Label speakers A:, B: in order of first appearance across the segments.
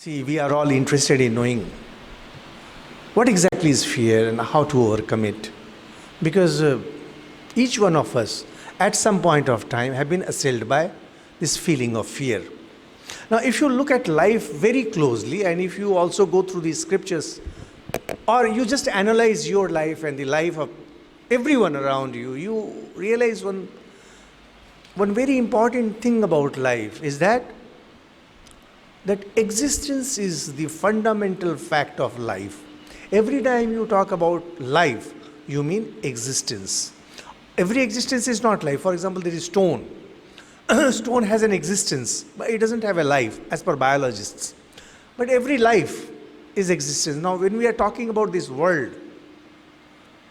A: See, we are all interested in knowing what exactly is fear and how to overcome it. Because each one of us, at some point of time, have been assailed by this feeling of fear. Now, if you look at life very closely, and if you also go through these scriptures, or you just analyze your life and the life of everyone around you, you realize one very important thing about life is that existence is the fundamental fact of life. Every time you talk about life, you mean existence. Every existence is not life. For example, there is stone. Stone has an existence, but it doesn't have a life, as per biologists. But every life is existence. Now, when we are talking about this world,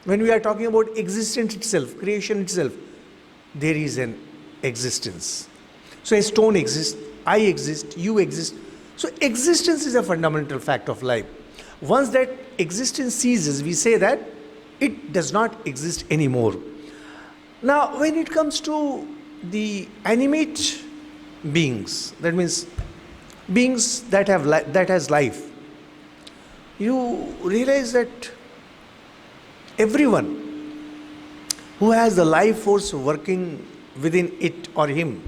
A: when we are talking about existence itself, creation itself, there is an existence. So a stone exists, I exist, you exist. So existence is a fundamental fact of life. Once that existence ceases, we say that it does not exist anymore. Now, when it comes to the animate beings, that means beings that have that has life, you realize that everyone who has the life force working within it or him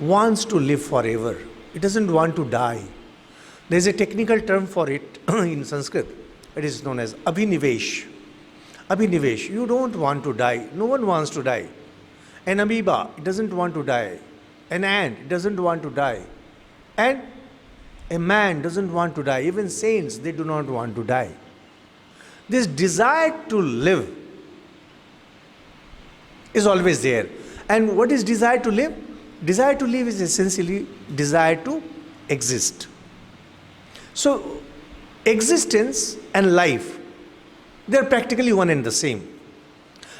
A: wants to live forever. It doesn't want to die. There is a technical term for it in Sanskrit. It is known as abhinivesh. Abhinivesh, you don't want to die. No one wants to die. An amoeba, it doesn't want to die. An ant doesn't want to die. And a man doesn't want to die. Even saints, they do not want to die. This desire to live is always there. And what is desire to live? Desire to live is essentially desire to exist. So, existence and life, they are practically one and the same.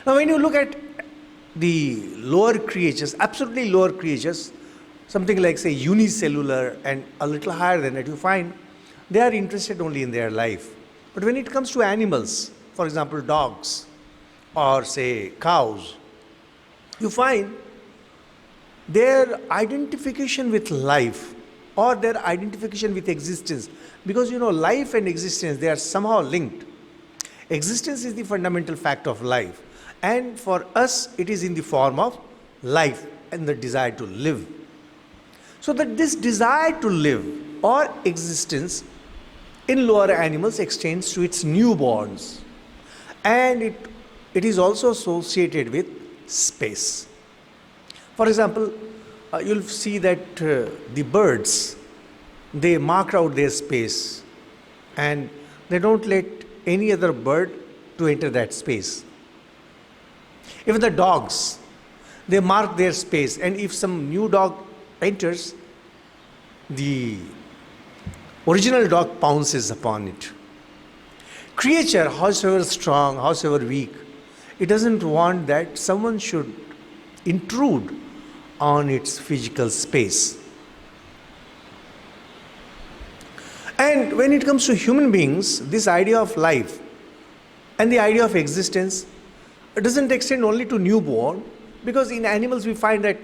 A: Now, when you look at the lower creatures, absolutely lower creatures, something like, say, unicellular and a little higher than that, you find they are interested only in their life. But when it comes to animals, for example, dogs or, say, cows, you find their identification with life or their identification with existence, because life and existence, they are somehow linked. Existence is the fundamental fact of life, and for us it is in the form of life and the desire to live. So that this desire to live or existence in lower animals extends to its newborns, and it is also associated with space. For example, you'll see that the birds, they mark out their space and they don't let any other bird to enter that space. Even the dogs, they mark their space, and if some new dog enters, the original dog pounces upon it. Creature, howsoever strong, howsoever weak, it doesn't want that someone should intrude on its physical space. And when it comes to human beings, this idea of life and the idea of existence, it doesn't extend only to newborn, because in animals we find that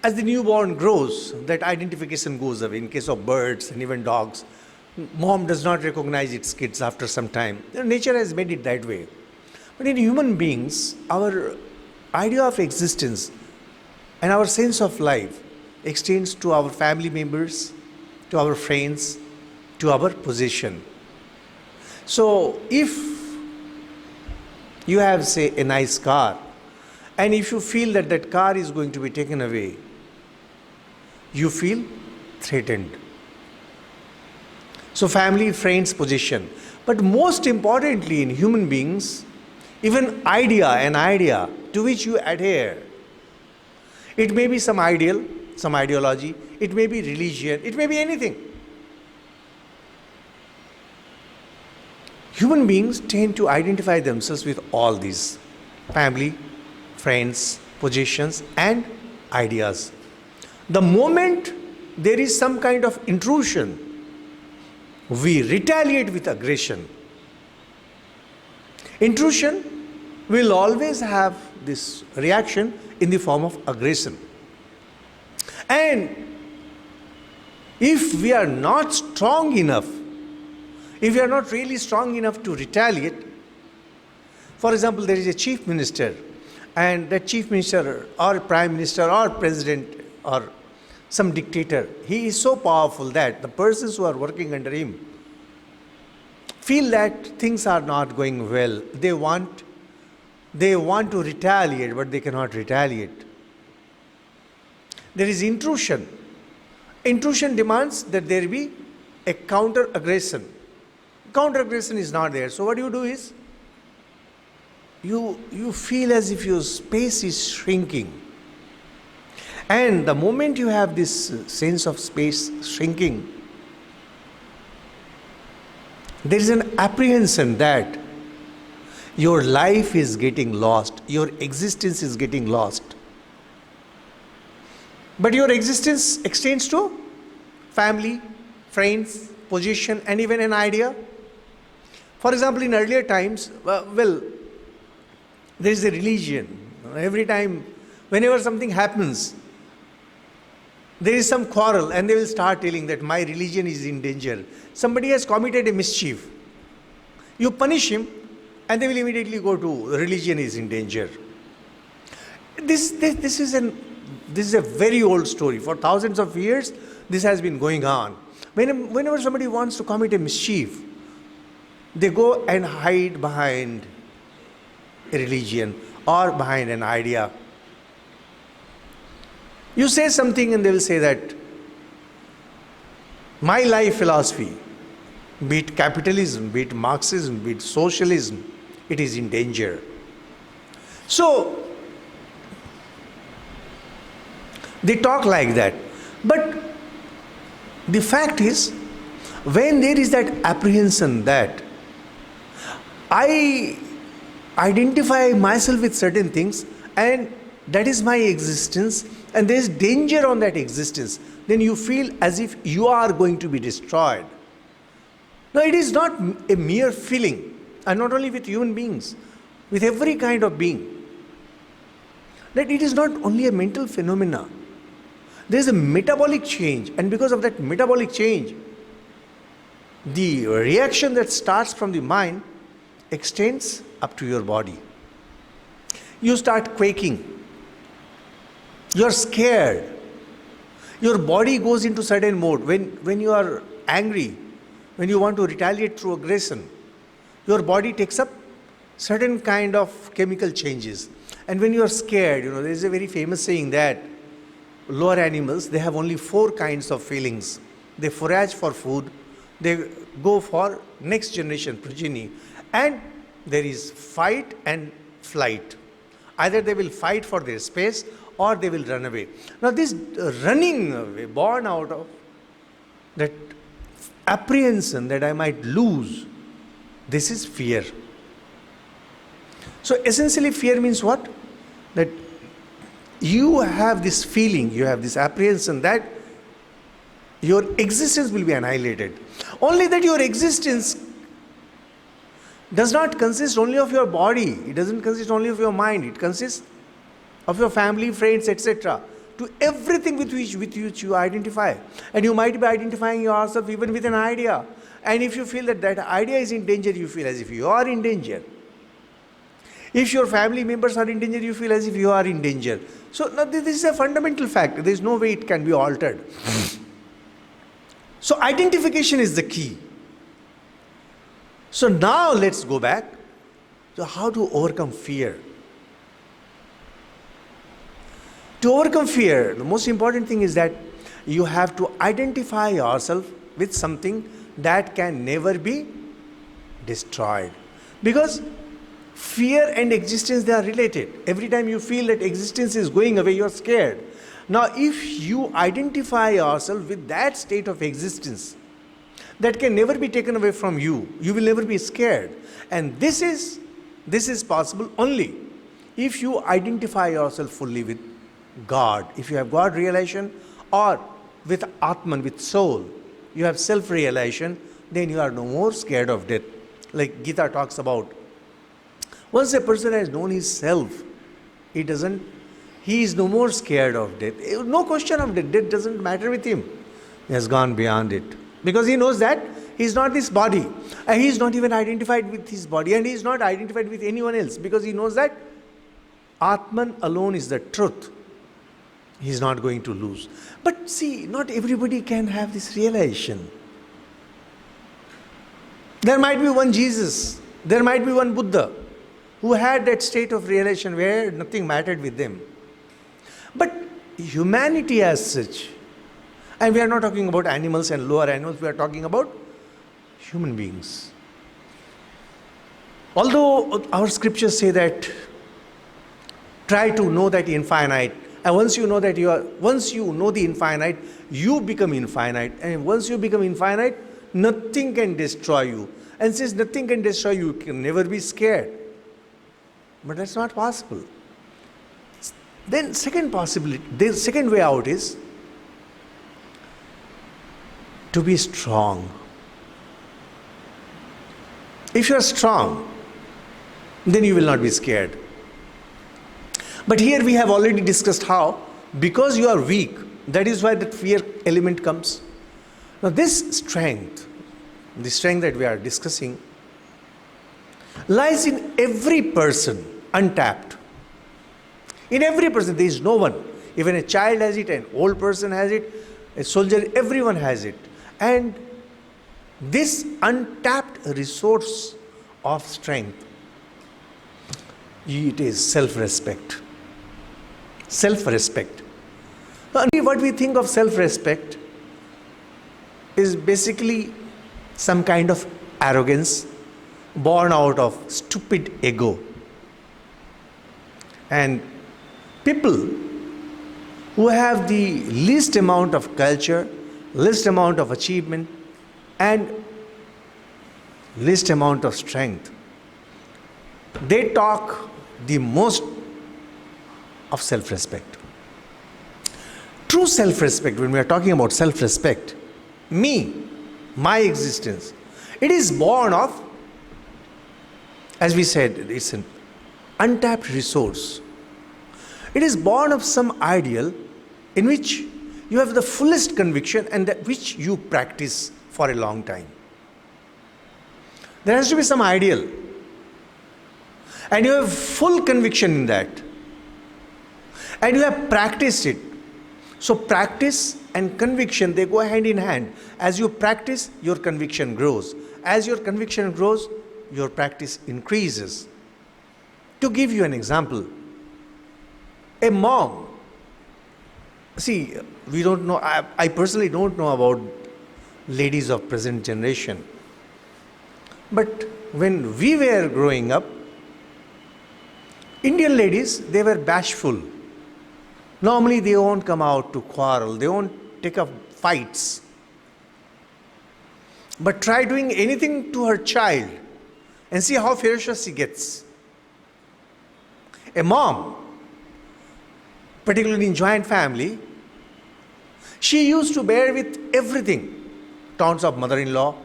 A: as the newborn grows, that identification goes away. In case of birds and even dogs, mom does not recognize its kids after some time. Nature has made it that way. But in human beings, our idea of existence and our sense of life extends to our family members, to our friends, to our possession. So if you have, say, a nice car, and if you feel that that car is going to be taken away, you feel threatened. So family, friends, possession. But most importantly in human beings, even an idea to which you adhere. It may be some ideal, some ideology, it may be religion, it may be anything. Human beings tend to identify themselves with all these: family, friends, possessions, and ideas. The moment there is some kind of intrusion, we retaliate with aggression. Intrusion will always have this reaction in the form of aggression. And If we are not strong enough, if we are not really strong enough to retaliate, for example, there is a chief minister, and that chief minister or prime minister or president or some dictator, he is so powerful that the persons who are working under him feel that things are not going well. They want to retaliate, but they cannot retaliate. There is intrusion. Intrusion demands that there be a counter-aggression. Counter-aggression is not there. So what you do is, you feel as if your space is shrinking. And the moment you have this sense of space shrinking, there is an apprehension that your life is getting lost, your existence is getting lost. But your existence extends to family, friends, position, and even an idea. For example, in earlier times, there is a religion. Every time, whenever something happens, there is some quarrel, and they will start telling that my religion is in danger. Somebody has committed a mischief. You punish him, and they will immediately go to religion is in danger. This is a very old story. For thousands of years, this has been going on. Whenever somebody wants to commit a mischief, they go and hide behind a religion or behind an idea. You say something and they will say that my life philosophy, be it capitalism, be it Marxism, be it socialism, it is in danger. So, they talk like that. But the fact is, when there is that apprehension that I identify myself with certain things and that is my existence and there is danger on that existence, then you feel as if you are going to be destroyed. Now, it is not a mere feeling, and not only with human beings, with every kind of being, that it is not only a mental phenomena. There is a metabolic change, and because of that metabolic change, the reaction that starts from the mind extends up to your body. You start quaking. You are scared. Your body goes into certain mode. When you are angry, when you want to retaliate through aggression, your body takes up certain kind of chemical changes. And when you are scared, there is a very famous saying that lower animals, they have only 4 kinds of feelings. They forage for food, they go for next generation progeny, and there is fight and flight. Either they will fight for their space or they will run away. Now this running away, born out of that apprehension that I might lose, this is fear. So essentially fear means what? That you have this feeling, you have this apprehension that your existence will be annihilated. Only that your existence does not consist only of your body. It doesn't consist only of your mind. It consists of your family, friends, etc. To everything with which you identify. And you might be identifying yourself even with an idea. And if you feel that that idea is in danger, you feel as if you are in danger. If your family members are in danger, you feel as if you are in danger. So now this is a fundamental fact. There is no way it can be altered. So identification is the key. So now let's go back to how to overcome fear. To overcome fear, the most important thing is that you have to identify yourself with something that can never be destroyed. Because fear and existence, they are related. Every time you feel that existence is going away, you are scared. Now, if you identify yourself with that state of existence that can never be taken away from you, you will never be scared. And this is possible only if you identify yourself fully with God. If you have God realization, or with Atman, with soul, you have self-realization, then you are no more scared of death. Like Gita talks about, once a person has known his self, he is no more scared of death. No question of death. Death doesn't matter with him. He has gone beyond it. Because he knows that he is not this body. And he is not even identified with his body. And he is not identified with anyone else. Because he knows that Atman alone is the truth. He is not going to lose. But see, not everybody can have this realization. There might be one Jesus. There might be one Buddha who had that state of realization where nothing mattered with them. But humanity as such, and we are not talking about animals and lower animals, we are talking about human beings. Although our scriptures say that try to know that infinite, and once you know the infinite, you become infinite, and once you become infinite, nothing can destroy you. And since nothing can destroy you, you can never be scared. But that's not possible. Then second possibility, the second way out is to be strong. If you are strong, then you will not be scared. But here we have already discussed how, because you are weak, that is why that fear element comes. Now this strength, the strength that we are discussing, lies in every person, untapped. In every person, there is no one. Even a child has it, an old person has it, a soldier, everyone has it. And this untapped resource of strength, it is self-respect. Self-respect. Only what we think of self-respect is basically some kind of arrogance born out of stupid ego. And people who have the least amount of culture, least amount of achievement, and least amount of strength, they talk the most of self-respect. True self-respect, when we are talking about self-respect, me, my existence, it is born of, as we said, it's an untapped resource. It is born of some ideal in which you have the fullest conviction and that which you practice for a long time. There has to be some ideal. And you have full conviction in that. And you have practiced it. So practice and conviction, they go hand in hand. As you practice, your conviction grows. As your conviction grows, your practice increases. To give you an example, a mom, see, we don't know, I personally don't know about ladies of present generation. But when we were growing up, Indian ladies, they were bashful. Normally they won't come out to quarrel, they won't take up fights. But try doing anything to her child and see how ferocious she gets. A mom, particularly in joint family, she used to bear with everything. Taunts of mother-in-law,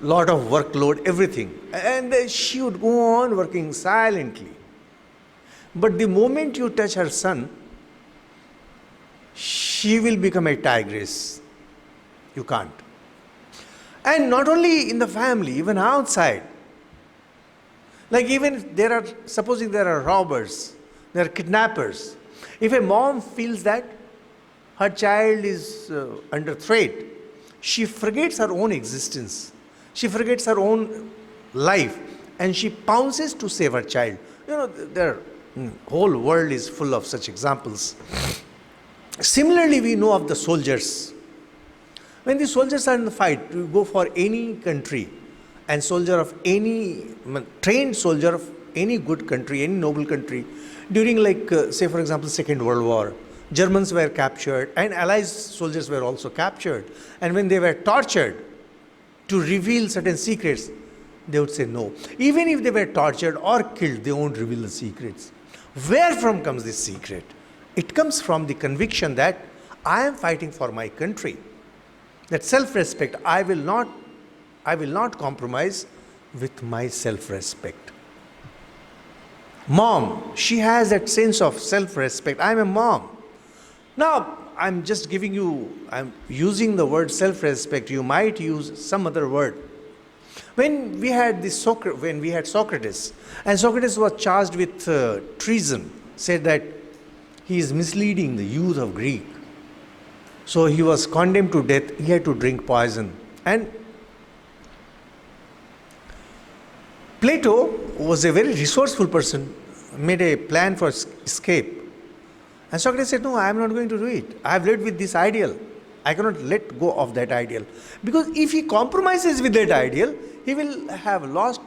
A: lot of workload, everything. And she would go on working silently. But the moment you touch her son, she will become a tigress. You can't. And not only in the family, even outside. Like even if there are, supposing there are robbers, there are kidnappers. If a mom feels that her child is under threat, she forgets her own existence. She forgets her own life and she pounces to save her child. You know, the whole world is full of such examples. Similarly, we know of the soldiers. When the soldiers are in the fight, you go for any country, and soldier of any, trained soldier of any good country, any noble country, during like, say for example, Second World War, Germans were captured and Allies soldiers were also captured. And when they were tortured to reveal certain secrets, they would say no. Even if they were tortured or killed, they won't reveal the secrets. Where from comes this secret? It comes from the conviction that I am fighting for my country. That self-respect, I will not compromise with my self-respect. Mom, she has that sense of self-respect. I am a mom. Now, I'm just giving you, I'm using the word self-respect. You might use some other word. When we had Socrates, and Socrates was charged with treason, said that he is misleading the youth of Greek. So he was condemned to death. He had to drink poison. And Plato was a very resourceful person, made a plan for escape. And Socrates said, no, I am not going to do it. I have lived with this ideal. I cannot let go of that ideal. Because if he compromises with that ideal, he will have lost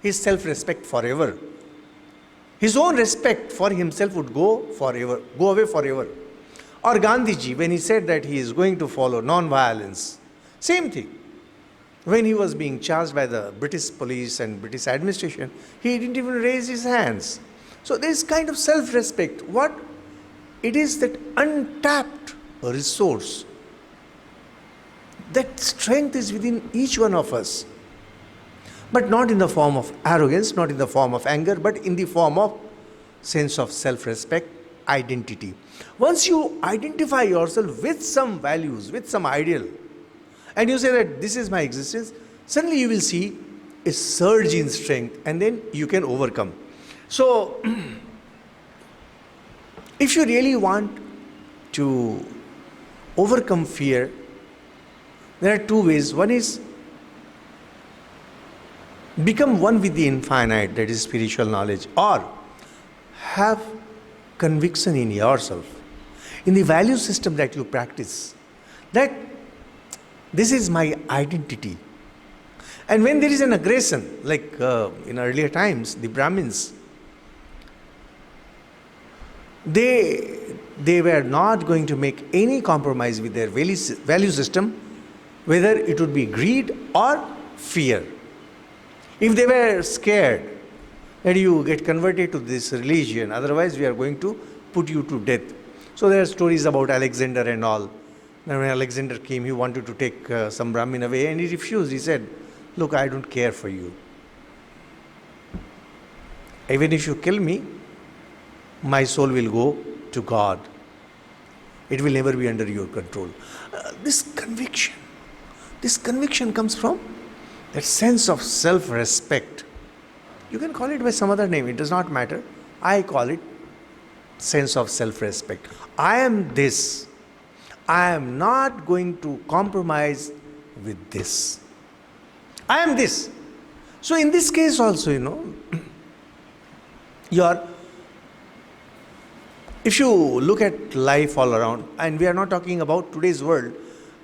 A: his self-respect forever. His own respect for himself would go away forever. Or Gandhiji, when he said that he is going to follow non-violence, same thing. When he was being charged by the British police and British administration, he didn't even raise his hands. So there is kind of self-respect. What it is, that untapped resource. That strength is within each one of us. But not in the form of arrogance, not in the form of anger, but in the form of sense of self-respect, identity. Once you identify yourself with some values, with some ideal, and you say that this is my existence, suddenly you will see a surge in strength, and then you can overcome. So, if you really want to overcome fear, there are two ways. One is become one with the infinite, that is spiritual knowledge, or have conviction in yourself, in the value system that you practice, that this is my identity. And when there is an aggression, like in earlier times, the Brahmins, they were not going to make any compromise with their value system, whether it would be greed or fear. If they were scared that you get converted to this religion, otherwise we are going to put you to death. So there are stories about Alexander and all. And when Alexander came, he wanted to take some Brahmin away, and he refused. He said, look, I don't care for you. Even if you kill me, my soul will go to God. It will never be under your control. This conviction comes from that sense of self-respect. You can call it by some other name, it does not matter. I call it sense of self-respect. I am this. I am not going to compromise with this. I am this. So in this case also, if you look at life all around, and we are not talking about today's world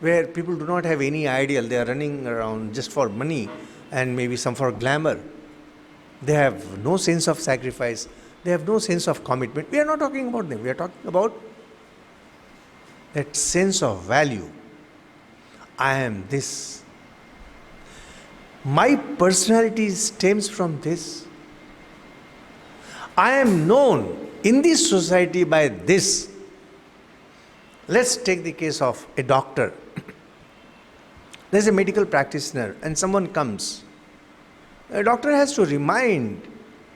A: where people do not have any ideal, they are running around just for money and maybe some for glamour. They have no sense of sacrifice, they have no sense of commitment. We are not talking about them, we are talking about that sense of value. I am this. My personality stems from this. I am known in this society by this. Let's take the case of a doctor. There's a medical practitioner and someone comes. A doctor has to remind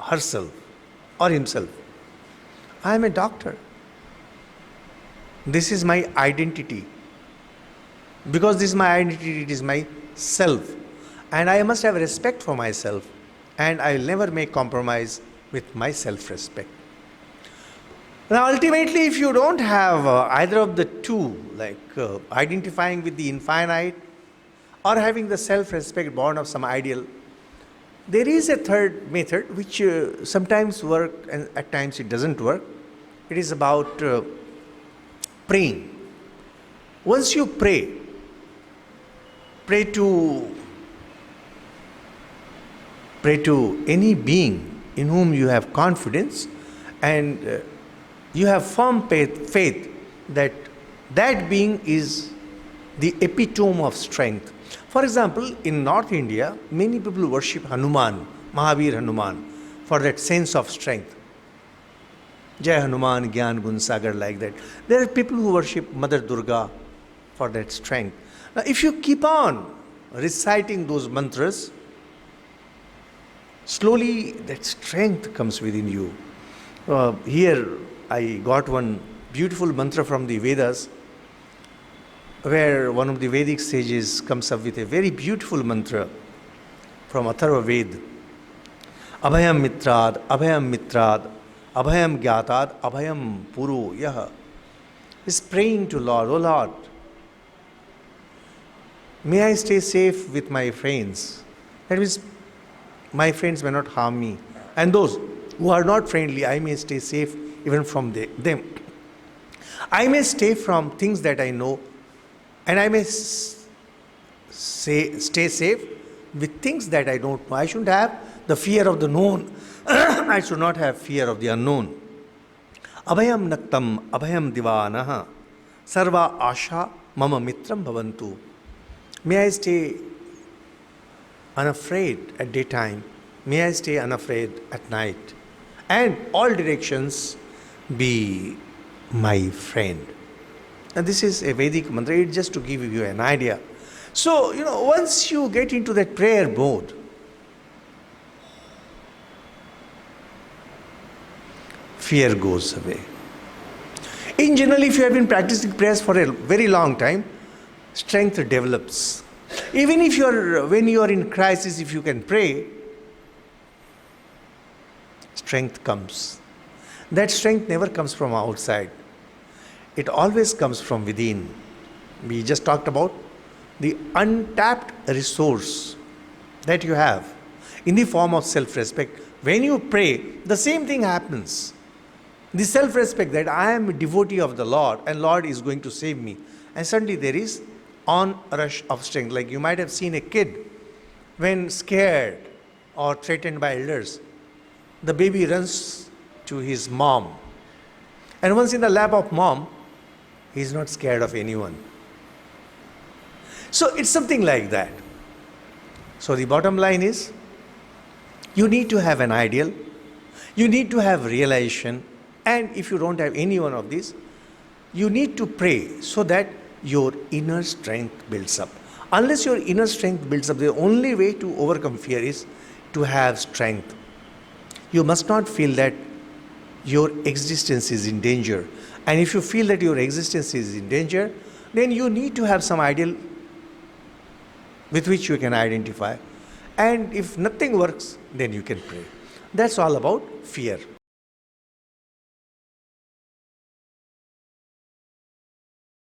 A: herself or himself, I am a doctor. This is my identity. Because this is my identity, it is my self. And I must have respect for myself. And I will never make compromise with my self-respect. Now ultimately, if you don't have either of the two, like identifying with the infinite or having the self-respect born of some ideal, there is a third method which sometimes works and at times it doesn't work. It is about praying. Once you pray to any being in whom you have confidence and you have firm faith that that being is the epitome of strength. For example, in North India, many people worship Hanuman, Mahavir Hanuman, for that sense of strength. Jai Hanuman, Gyan Gun Sagar, like that. There are people who worship Mother Durga for that strength. Now, if you keep on reciting those mantras, slowly that strength comes within you. Here, I got one beautiful mantra from the Vedas. where one of the Vedic sages comes up with a very beautiful mantra from Atharva Ved. Abhayam mitrad, abhayam mitrad, abhayam gyatad, abhayam puro yaha. He's praying to Lord, oh Lord, may I stay safe with my friends. That means my friends may not harm me. And those who are not friendly, I may stay safe even from them. I may stay from things that I know, and I may stay safe with things that I don't know. I shouldn't have the fear of the known. I should not have fear of the unknown. Abhayam naktam, abhayam divanaha, sarva asha mama mitram bhavantu. May I stay unafraid at daytime. May I stay unafraid at night. And all directions be my friend. And this is a Vedic mantra, it's just to give you an idea. So, once you get into that prayer mode, fear goes away. In general, if you have been practicing prayers for a very long time, strength develops. Even if when you are in crisis, if you can pray, strength comes. That strength never comes from outside. It always comes from within. We just talked about the untapped resource that you have in the form of self-respect. When you pray, the same thing happens. The self-respect that I am a devotee of the Lord and Lord is going to save me. And suddenly there is onrush of strength. Like you might have seen a kid when scared or threatened by elders, the baby runs to his mom. And once in the lap of mom, he is not scared of anyone. So it's something like that. So the bottom line is, you need to have an ideal, you need to have realization, and if you don't have any one of these, you need to pray so that your inner strength builds up. Unless your inner strength builds up, the only way to overcome fear is to have strength. You must not feel that your existence is in danger. And if you feel that your existence is in danger, then you need to have some ideal with which you can identify. And if nothing works, then you can pray. That's all about fear.